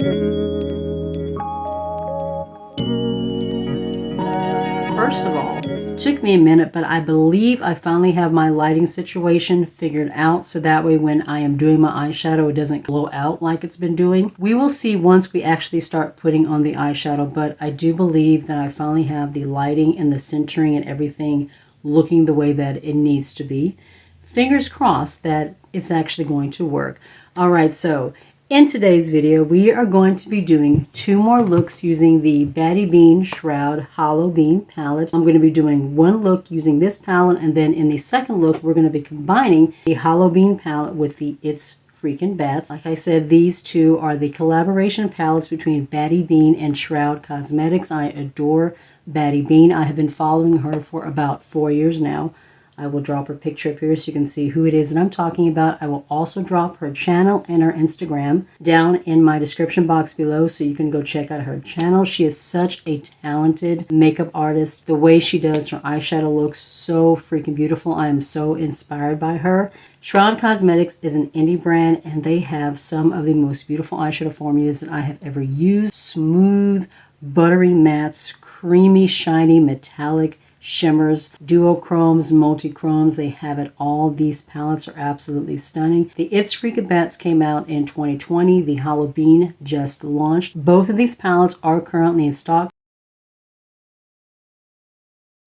First of all, it took me a minute, but I believe I finally have my lighting situation figured out, so that way when I am doing my eyeshadow, it doesn't glow out like it's been doing. We will see once we actually start putting on the eyeshadow, but I do believe that I finally have the lighting and the centering and everything looking the way that it needs to be. Fingers crossed that it's actually going to work. All right, so in today's video, we are going to be doing 2 more looks using the Battybean and Shroud Hallobean palette. I'm going to be doing 1 look using this palette, and then in the second look, we're going to be combining the Hallobean palette with the It's Freakin Bats. Like I said, these 2 are the collaboration palettes between Battybean and Shroud Cosmetics. I adore Battybean. I have been following her for about 4 years now. I will drop her picture up here so you can see who it is that I'm talking about. I will also drop her channel and her Instagram down in my description box below so you can go check out her channel. She is such a talented makeup artist. The way she does her eyeshadow looks so freaking beautiful. I am so inspired by her. Shroud Cosmetics is an indie brand, and they have some of the most beautiful eyeshadow formulas that I have ever used. Smooth, buttery mattes, creamy, shiny, metallic shimmers, duochromes, multi-chromes. They have it all. These palettes are absolutely stunning. The It's Freakin Bats came out in 2020. The Hallobean just launched. Both of these palettes are currently in stock,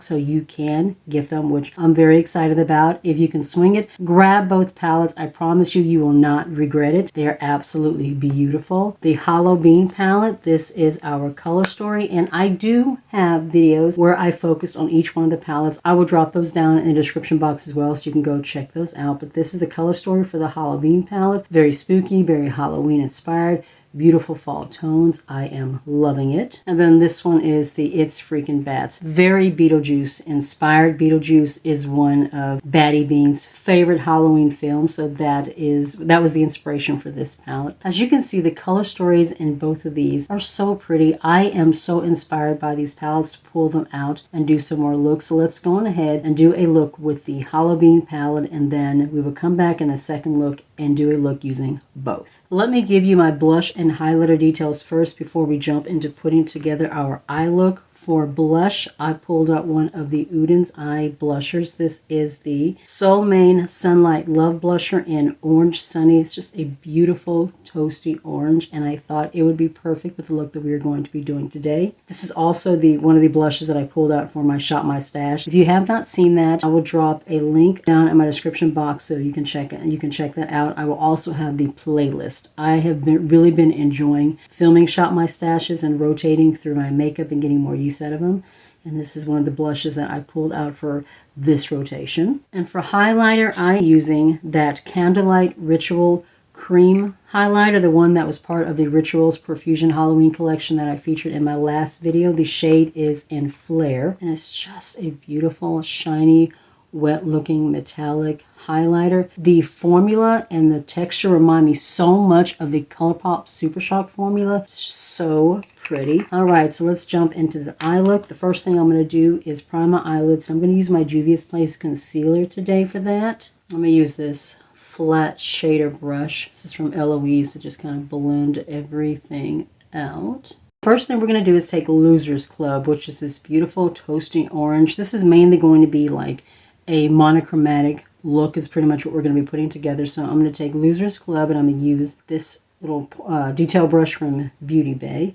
so you can get them, which I'm very excited about. If you can swing it, grab both palettes. I promise you, you will not regret it. They are absolutely beautiful. The Hallobean palette, this is our color story, and I do have videos where I focused on each one of the palettes. I will drop those down in the description box as well, so you can go check those out. But this is the color story for the Hallobean palette. Very spooky, very Halloween inspired. Beautiful fall tones. I am loving it. And then this one is the It's Freakin Bats. Very Beetlejuice inspired. Beetlejuice is one of Battybean's favorite Halloween films, so that was the inspiration for this palette. As you can see, the color stories in both of these are so pretty. I am so inspired by these palettes to pull them out and do some more looks. So let's go on ahead and do a look with the Hallobean palette, and then we will come back in the second look and do a look using both. Let me give you my blush and highlighter details first before we jump into putting together our eye look. For blush, I pulled out one of the Uden's Eye blushers. This is the Soul Mane Sunlight Love Blusher in Orange Sunny. It's just a beautiful toasty orange, and I thought it would be perfect with the look that we are going to be doing today. This is also one of the blushes that I pulled out for my Shop My Stash. If you have not seen that, I will drop a link down in my description box so you can check it and you can check that out. I will also have the playlist. I have really been enjoying filming Shop My Stashes and rotating through my makeup and getting more use out of them. And this is one of the blushes that I pulled out for this rotation. And for highlighter, I'm using that Candlelight Ritual Cream highlighter, the one that was part of the Rituals Profusion Halloween collection that I featured in my last video. The shade is in Flare, and it's just a beautiful, shiny, wet looking metallic highlighter. The formula and the texture remind me so much of the ColourPop Super Shock formula. It's just so pretty. All right, so let's jump into the eye look. The first thing I'm going to do is prime my eyelids. I'm going to use my Juvia's Place concealer today for that. I'm going to use this flat shader brush. This is from Eloise to just kind of blend everything out. First thing we're going to do is take Loser's Club, which is this beautiful toasty orange. This is mainly going to be like a monochromatic look is pretty much what we're going to be putting together. So I'm going to take Loser's Club, and I'm going to use this little detail brush from Beauty Bay.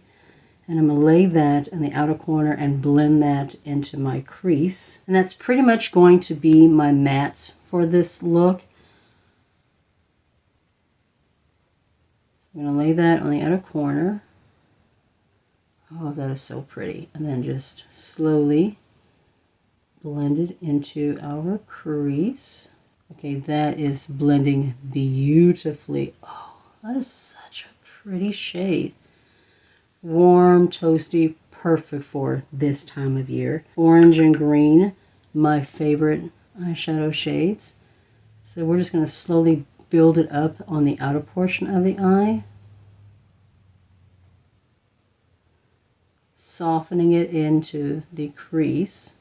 And I'm going to lay that in the outer corner and blend that into my crease. And that's pretty much going to be my mattes for this look. I'm going to lay that on the outer corner. Oh, that is so pretty. And then just slowly blend it into our crease. Okay, that is blending beautifully. Oh, that is such a pretty shade. Warm, toasty, perfect for this time of year. Orange and green, my favorite eyeshadow shades. So we're just going to slowly build it up on the outer portion of the eye. Softening it into the crease.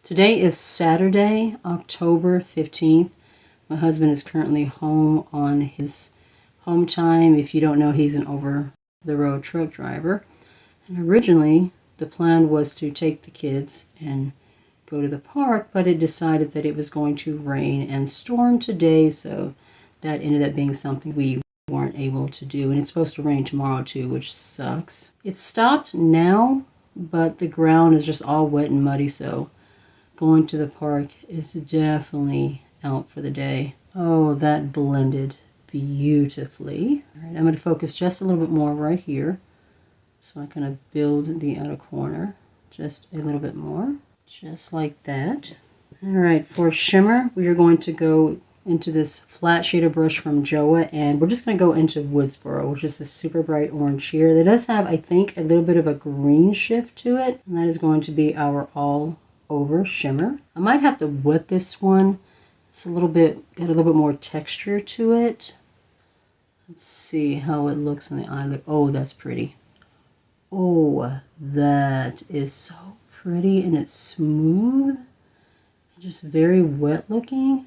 Today is Saturday, October 15th. My husband is currently home on his home time. If you don't know, he's an over-the-road truck driver. And originally, the plan was to take the kids and go to the park, but it decided that it was going to rain and storm today, so that ended up being something we weren't able to do. And it's supposed to rain tomorrow too, which sucks. It's stopped now, but the ground is just all wet and muddy, so going to the park is definitely out for the day. Oh, that blended beautifully. All right, I'm going to focus just a little bit more right here. So I'm going to build the outer corner just a little bit more, just like that. All right, for shimmer, we are going to go into this flat shader brush from Joa, and we're just going to go into Woodsboro, which is a super bright orange here. That does have, I think, a little bit of a green shift to it, and that is going to be our all over shimmer. I might have to wet this one. It's got a little bit more texture to it. Let's see how it looks on the eye. Oh, that's pretty. Oh, that is so pretty, and it's smooth. Just very wet looking.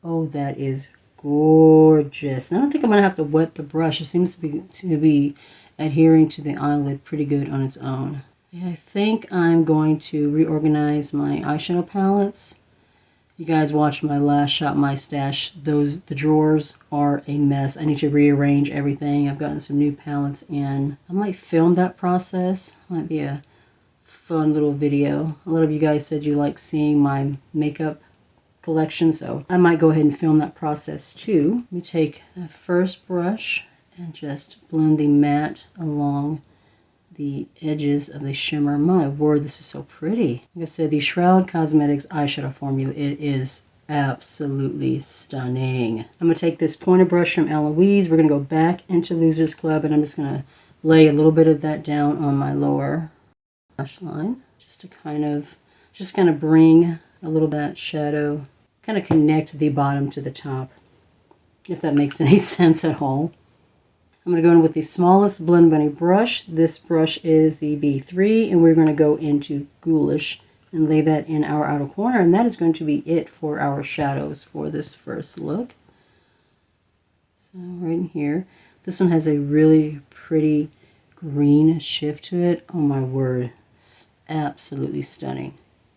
Oh, that is gorgeous. And I don't think I'm going to have to wet the brush. It seems to be adhering to the eyelid pretty good on its own. Yeah, I think I'm going to reorganize my eyeshadow palettes. You guys watched my last Shop My Stash. The drawers are a mess. I need to rearrange everything. I've gotten some new palettes in. I might film that process. Might be a fun little video. A lot of you guys said you like seeing my makeup collection, so I might go ahead and film that process too. Let me take the first brush and just blend the matte along the edges of the shimmer. My word, this is so pretty. Like I said, the Shroud Cosmetics eyeshadow formula, it is absolutely stunning. I'm going to take this pointed brush from Eloise. We're going to go back into Losers Club, and I'm just going to lay a little bit of that down on my lower lash line, just to kind of bring a little bit of that shadow, kind of connect the bottom to the top, if that makes any sense at all. I'm going to go in with the smallest Blend Bunny brush. This brush is the B3, and we're going to go into Ghoulish and lay that in our outer corner, and that is going to be it for our shadows for this first look. So right in here. This one has a really pretty green shift to it. Oh my word, it's absolutely stunning.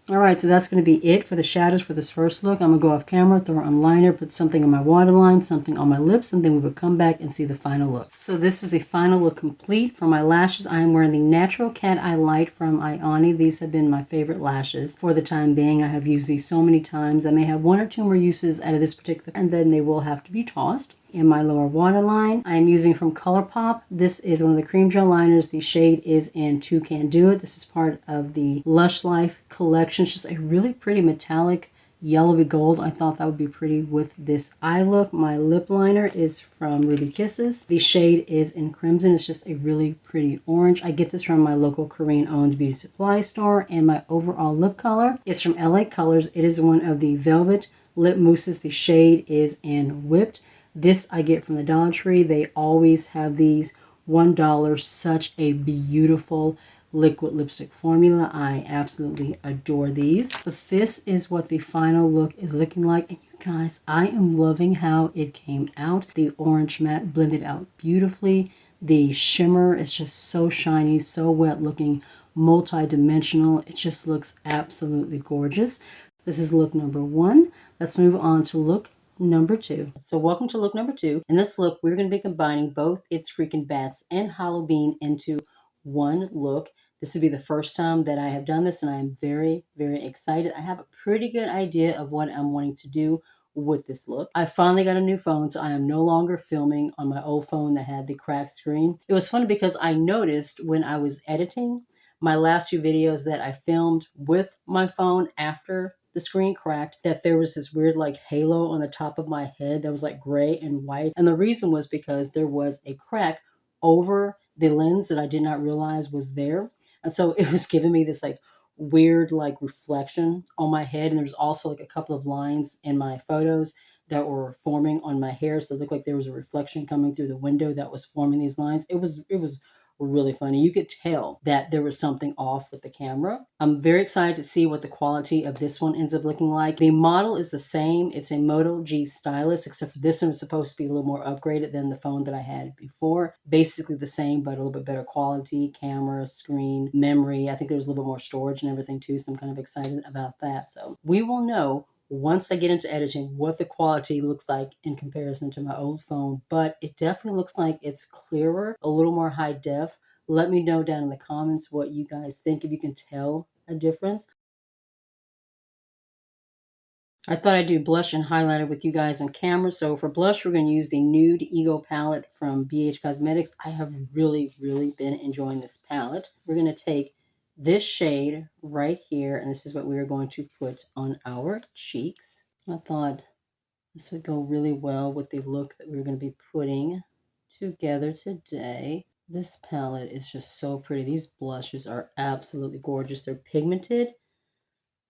Alright, so that's going to be it for the shadows for this first look. I'm going to go off camera, throw on liner, put something on my waterline, something on my lips, and then we will come back and see the final look. So this is the final look complete. For my lashes, I am wearing the Natural Cateye Lite from Ione. These have been my favorite lashes for the time being. I have used these so many times. I may have one or two more uses out of this particular, and then they will have to be tossed. In my lower waterline, I am using from ColourPop. This is one of the cream gel liners. The shade is in Toucan Do It. This is part of the Lush Life collection. It's just a really pretty metallic yellowy gold. I thought that would be pretty with this eye look. My lip liner is from Ruby Kisses. The shade is in Crimson. It's just a really pretty orange. I get this from my local Korean-owned beauty supply store. And my overall lip color is from LA Colors. It is one of the Velvet Lip Mousses. The shade is in Whipped. This I get from the Dollar Tree. They always have these $1. Such a beautiful liquid lipstick formula. I absolutely adore these. But this is what the final look is looking like. And you guys, I am loving how it came out. The orange matte blended out beautifully. The shimmer is just so shiny, so wet looking, multi-dimensional. It just looks absolutely gorgeous. This is look number one. Let's move on to look number two. So welcome to look number two. In this look, we're going to be combining both It's Freakin' Bats and Hallobean into one look. This will be the first time that I have done this, and I am very, very excited. I have a pretty good idea of what I'm wanting to do with this look. I finally got a new phone, so I am no longer filming on my old phone that had the cracked screen. It was funny because I noticed when I was editing my last few videos that I filmed with my phone after the screen cracked, that there was this weird like halo on the top of my head that was like gray and white. And the reason was because there was a crack over the lens that I did not realize was there. And so it was giving me this like weird like reflection on my head. And there's also like a couple of lines in my photos that were forming on my hair. So it looked like there was a reflection coming through the window that was forming these lines. It was were really funny. You could tell that there was something off with the camera. I'm very excited to see what the quality of this one ends up looking like. The model is the same. It's a Moto G stylus, except for this one is supposed to be a little more upgraded than the phone that I had before. Basically the same, but a little bit better quality, camera, screen, memory. I think there's a little bit more storage and everything too, so I'm kind of excited about that. So we will know once I get into editing what the quality looks like in comparison to my old phone, but it definitely looks like it's clearer, a little more high def. Let me know down in the comments what you guys think, if you can tell a difference. I thought I'd do blush and highlighter with you guys on camera. So for blush, we're going to use the Nude Ego palette from BH Cosmetics. I have really, really been enjoying this palette. We're going to take this shade right here, and this is what we are going to put on our cheeks. I thought this would go really well with the look that we're going to be putting together today. This palette is just so pretty. These blushes are absolutely gorgeous. They're pigmented.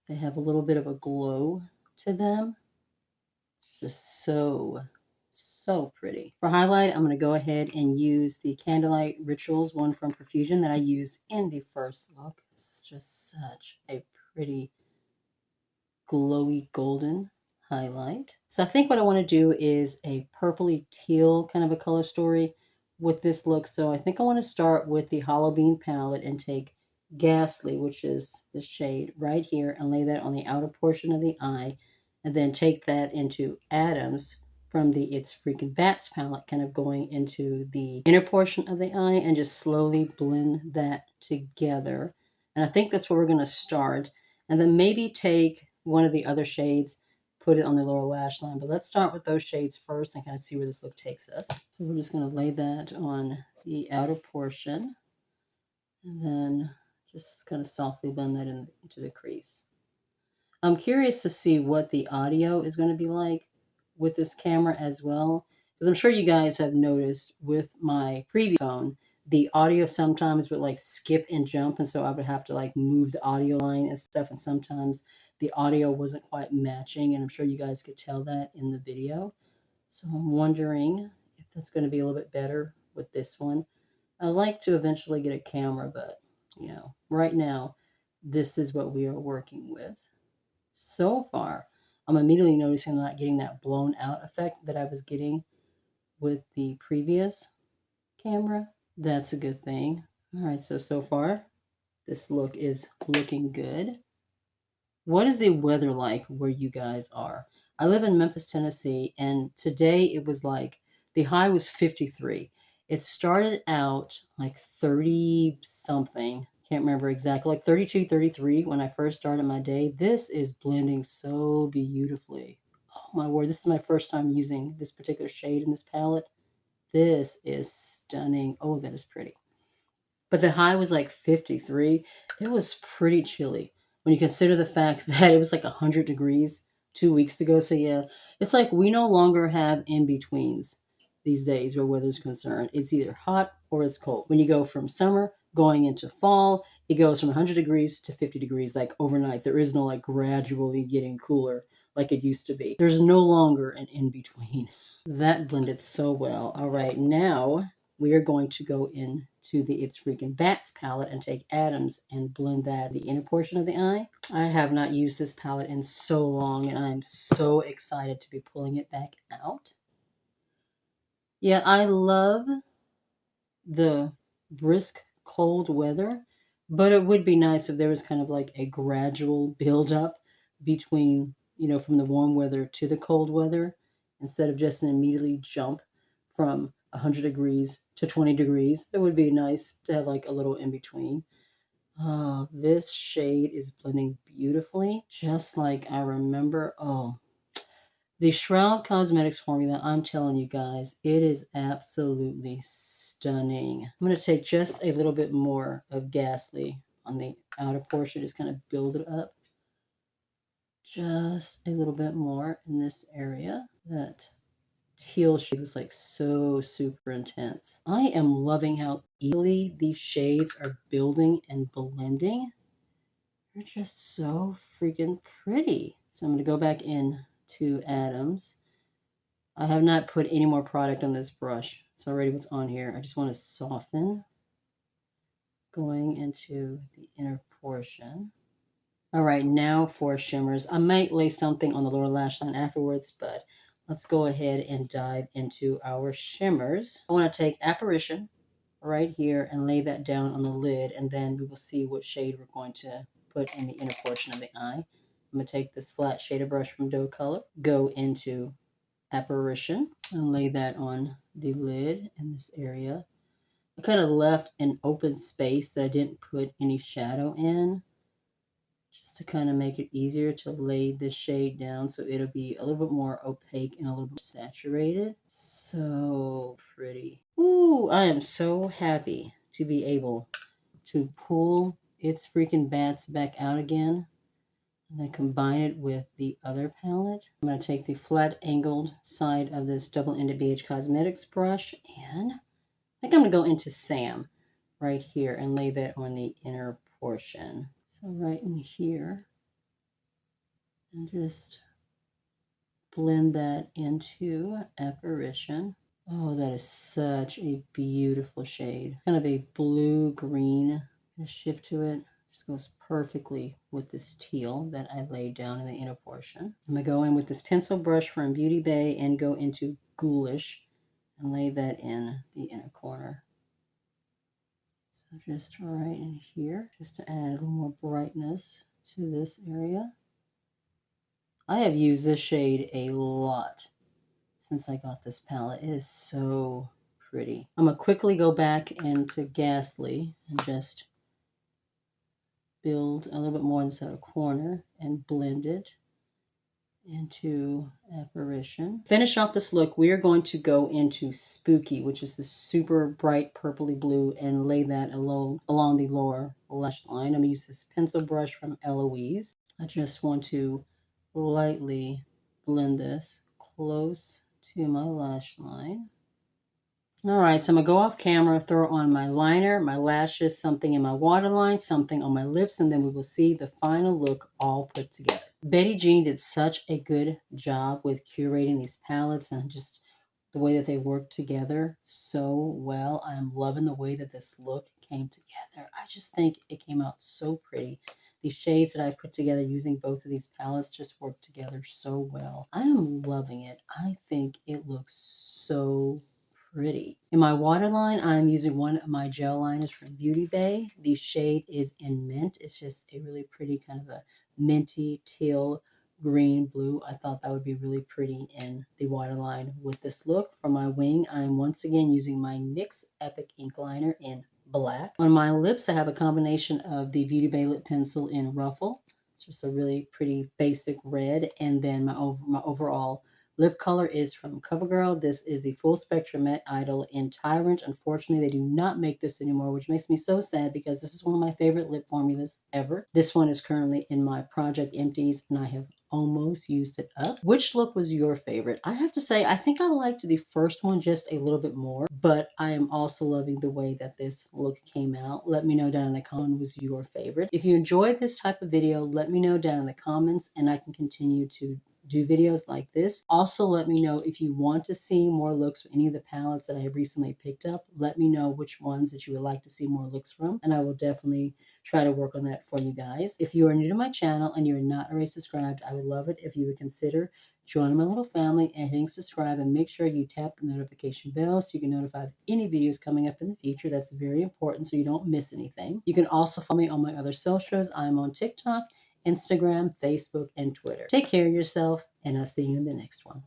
They have a little bit of a glow to them. It's just so, so pretty. For highlight, I'm going to go ahead and use the Candlelight Rituals one from Profusion that I used in the first look. This is just such a pretty glowy golden highlight. So I think what I want to do is a purpley teal kind of a color story with this look. So I think I want to start with the Hallobean palette and take Ghastly, which is the shade right here, and lay that on the outer portion of the eye, and then take that into Adams from the It's Freakin' Bats palette, kind of going into the inner portion of the eye, and just slowly blend that together. And I think that's where we're going to start, and then maybe take one of the other shades, put it on the lower lash line. But let's start with those shades first and kind of see where this look takes us. So we're just going to lay that on the outer portion, and then just kind of softly blend that into the crease. I'm curious to see what the audio is going to be like with this camera as well, because I'm sure you guys have noticed with my previous phone, the audio sometimes would like skip and jump, and so I would have to like move the audio line and stuff, and sometimes the audio wasn't quite matching, and I'm sure you guys could tell that in the video. So I'm wondering if that's going to be a little bit better with this one. I'd like to eventually get a camera, but you know, right now, this is what we are working with. So far, I'm immediately noticing I'm not getting that blown out effect that I was getting with the previous camera. That's a good thing. All right, so far, this look is looking good. What is the weather like where you guys are? I live in Memphis, Tennessee, and today it was like the high was 53. It started out like 30 something. Can't remember exactly, like 32, 33 when I first started my day. This is blending so beautifully. Oh my word, this is my first time using this particular shade in this palette. This is stunning. Oh, that is pretty. But the high was like 53. It was pretty chilly when you consider the fact that it was like 100 degrees 2 weeks ago. So yeah, it's like we no longer have in-betweens these days where weather's concerned. It's either hot or it's cold. When you go from summer going into fall, it goes from 100 degrees to 50 degrees like overnight. There is no like gradually getting cooler like it used to be. There's no longer an in-between. That blended so well. All right, now we are going to go into the It's Freakin' Bats palette and take Adams and blend that in the inner portion of the eye. I have not used this palette in so long, and I'm so excited to be pulling it back out. Yeah, I love the brisk cold weather, but it would be nice if there was kind of like a gradual build up between, you know, from the warm weather to the cold weather, instead of just an immediately jump from 100 degrees to 20 degrees. It would be nice to have like a little in between. Oh, this shade is blending beautifully, just like I remember. Oh, the Shroud Cosmetics formula, I'm telling you guys, it is absolutely stunning. I'm going to take just a little bit more of Ghastly on the outer portion, just kind of build it up. Just a little bit more in this area. That teal shade was like so super intense. I am loving how easily these shades are building and blending. They're just so freaking pretty. So I'm going to go back in to Adams. I have not put any more product on this brush. It's already what's on here. I just want to soften going into the inner portion. All right, now for shimmers. I might lay something on the lower lash line afterwards, but let's go ahead and dive into our shimmers. I want to take Apparition right here and lay that down on the lid, and then we will see what shade we're going to put in the inner portion of the eye. I'm going to take this flat shader brush from Doe Color, go into Apparition, and lay that on the lid in this area. I kind of left an open space that I didn't put any shadow in, just to kind of make it easier to lay this shade down so it'll be a little bit more opaque and a little bit saturated. So pretty. Ooh, I am so happy to be able to pull its freaking bats back out again and then combine it with the other palette. I'm going to take the flat angled side of this double-ended BH Cosmetics brush, and I think I'm going to go into Sam right here and lay that on the inner portion. So right in here, and just blend that into Apparition. Oh, that is such a beautiful shade. Kind of a blue-green shift to it. Just goes perfectly with this teal that I laid down in the inner portion. I'm going to go in with this pencil brush from Beauty Bay and go into Ghoulish and lay that in the inner corner. So just right in here, just to add a little more brightness to this area. I have used this shade a lot since I got this palette. It is so pretty. I'm going to quickly go back into Ghastly and just build a little bit more inside a corner and blend it into Apparition. Finish off this look, we are going to go into Spooky, which is the super bright purpley blue, and lay that along the lower lash line. I'm going to use this pencil brush from Eloise. I just want to lightly blend this close to my lash line. All right, so I'm going to go off camera, throw on my liner, my lashes, something in my waterline, something on my lips, and then we will see the final look all put together. Betty Jean did such a good job with curating these palettes and just the way that they work together so well. I'm loving the way that this look came together. I just think it came out so pretty. These shades that I put together using both of these palettes just work together so well. I am loving it. I think it looks so pretty. In my waterline, I'm using one of my gel liners from Beauty Bay. The shade is in Mint. It's just a really pretty kind of a minty teal green blue. I thought that would be really pretty in the waterline with this look. For my wing, I'm once again using my NYX Epic Ink Liner in black. On my lips, I have a combination of the Beauty Bay lip pencil in Ruffle. It's just a really pretty basic red. And then my overall lip color is from Covergirl. This is the Full Spectrum Matte Idol in Tyrant. Unfortunately, they do not make this anymore, which makes me so sad because this is one of my favorite lip formulas ever. This one is currently in my Project Empties, and I have almost used it up. Which look was your favorite? I have to say, I think I liked the first one just a little bit more, but I am also loving the way that this look came out. Let me know down in the comments what was your favorite. If you enjoyed this type of video, let me know down in the comments, and I can continue to do videos like this. Also, let me know if you want to see more looks from any of the palettes that I have recently picked up. Let me know which ones that you would like to see more looks from, and I will definitely try to work on that for you guys. If you are new to my channel and you're not already subscribed, I would love it if you would consider joining my little family and hitting subscribe, and make sure you tap the notification bell so you can notify of any videos coming up in the future. That's very important so you don't miss anything. You can also follow me on my other socials. I'm on TikTok, Instagram, Facebook, and Twitter. Take care of yourself, and I'll see you in the next one.